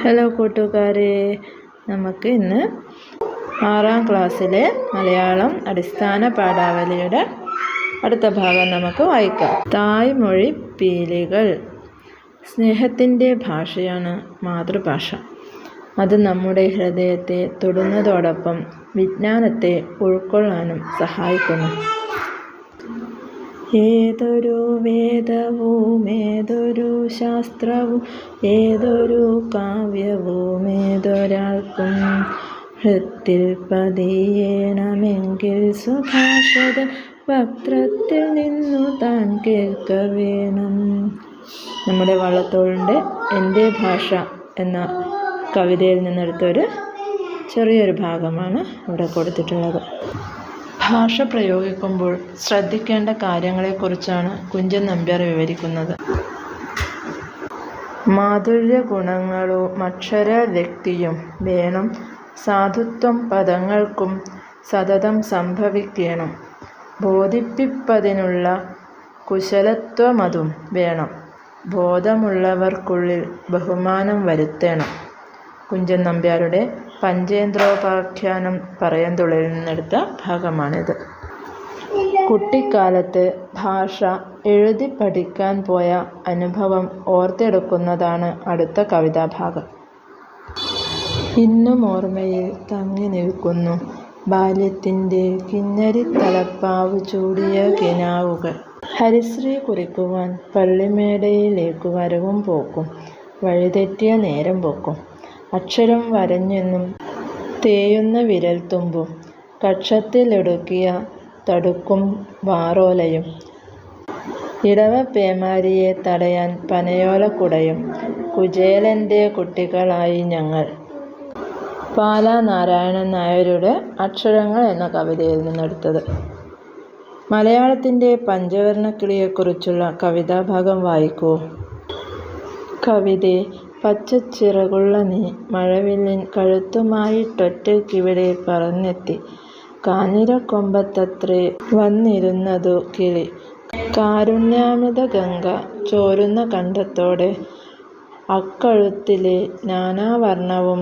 Hello കൂട്ടുകാരെ, നമുക്ക് ഇന്ന് 6ാം ക്ലാസ്സിലെ മലയാളം അടിസ്ഥാന പാഠാവലിയുടെ അടുത്ത ഭാഗം നമുക്ക് വായിക്കാം. തായ്മൊഴി പീലികൾ. സ്നേഹത്തിൻ്റെ ഭാഷയാണ് മാതൃഭാഷ. അത് നമ്മുടെ ഹൃദയത്തെ തൊടുന്നതോടൊപ്പം വിജ്ഞാനത്തെ ഉൾക്കൊള്ളാനും സഹായിക്കുന്നു. ഏതൊരു വേദവും ഏതൊരു ശാസ്ത്രവും ഏതൊരു കാവ്യവും ഏതൊരാൾക്കും ഹൃത്തിൽ പതിയണമെങ്കിൽ സുഭാഷിതൻ വക്രത്തിൽ നിന്നു താൻ കേൾക്ക വേണം. നമ്മുടെ വള്ളത്തോളിൻ്റെ എൻ്റെ ഭാഷ എന്ന കവിതയിൽ നിന്നെടുത്തൊരു ചെറിയൊരു ഭാഗമാണ് ഇവിടെ കൊടുത്തിട്ടുള്ളത്. ഭാഷ പ്രയോഗിക്കുമ്പോൾ ശ്രദ്ധിക്കേണ്ട കാര്യങ്ങളെക്കുറിച്ചാണ് കുഞ്ചൻ നമ്പ്യാർ വിവരിക്കുന്നത്. മാധുര്യ ഗുണങ്ങളും അക്ഷര വ്യക്തിയും വേണം. സാധുത്വം പദങ്ങൾക്കും സതതം സംഭവിക്കണം. ബോധിപ്പിപ്പതിനുള്ള കുശലത്വമതും വേണം. ബോധമുള്ളവർക്കുള്ളിൽ ബഹുമാനം വരുത്തണം. കുഞ്ചൻ നമ്പ്യാരുടെ പഞ്ചേന്ദ്രോപാഖ്യാനം പറയന്തുള്ളിൽ നിന്നെടുത്ത ഭാഗമാണിത്. കുട്ടിക്കാലത്ത് ഭാഷ എഴുതി പഠിക്കാൻ പോയ അനുഭവം ഓർത്തെടുക്കുന്നതാണ് അടുത്ത കവിതാഭാഗം. ഇന്നും ഓർമ്മയിൽ തങ്ങി നിൽക്കുന്നു ബാല്യത്തിൻ്റെ കിന്നരി തലപ്പാവ് ചൂടിയ കിനാവുകൾ. ഹരിശ്രീ കുറിക്കുവാൻ പള്ളിമേടയിലേക്ക് വരവും പോക്കും, വഴിതെറ്റിയ നേരം പോക്കും, അക്ഷരം വരഞ്ഞെന്നും തേയുന്ന വിരൽത്തുമ്പും, കക്ഷത്തിലൊടുക്കിയ തടുക്കും വാറോലയും, ഇടവ പേമാരിയെ തടയാൻ പനയോലക്കുടയും, കുചേലൻ്റെ കുട്ടികളായി ഞങ്ങൾ. പാലാ നാരായണൻ നായരുടെ അക്ഷരങ്ങൾ എന്ന കവിതയിൽ നിന്നെടുത്തത്. മലയാളത്തിൻ്റെ പഞ്ചവർണ്ണക്കിളിയെക്കുറിച്ചുള്ള കവിതാഭാഗം വായിക്കൂ. കവിതേ, പച്ചച്ചിറകുള്ള നീ മഴവില്ലിൻ കഴുത്തുമായിട്ടൊറ്റയ്ക്കിവിടെ പറന്നെത്തി. കാഞ്ഞിരക്കൊമ്പത്തത്രേ വന്നിരുന്നതു കിളി. കാരുണ്യാമൃത ഗംഗ ചോരുന്ന കണ്ഠത്തോടെ അക്കഴുത്തിലെ നാനാവർണ്ണവും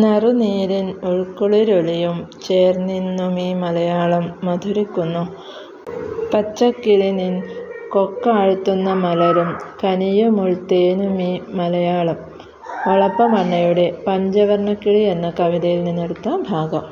നറുനീരിൻ ഉൾക്കുളിരൊളിയും ചേർന്നിന്നുമീ മലയാളം മധുരിക്കുന്നു. പച്ചക്കിളി നിൻ കൊക്കാഴ്ത്തുന്ന മലരും കനിയുമുൾത്തേനുമീ മലയാളം. വളപ്പമണ്ണയുടെ പഞ്ചവർണ്ണക്കിളി എന്ന കവിതയിൽ നിന്നെടുത്ത ഭാഗം.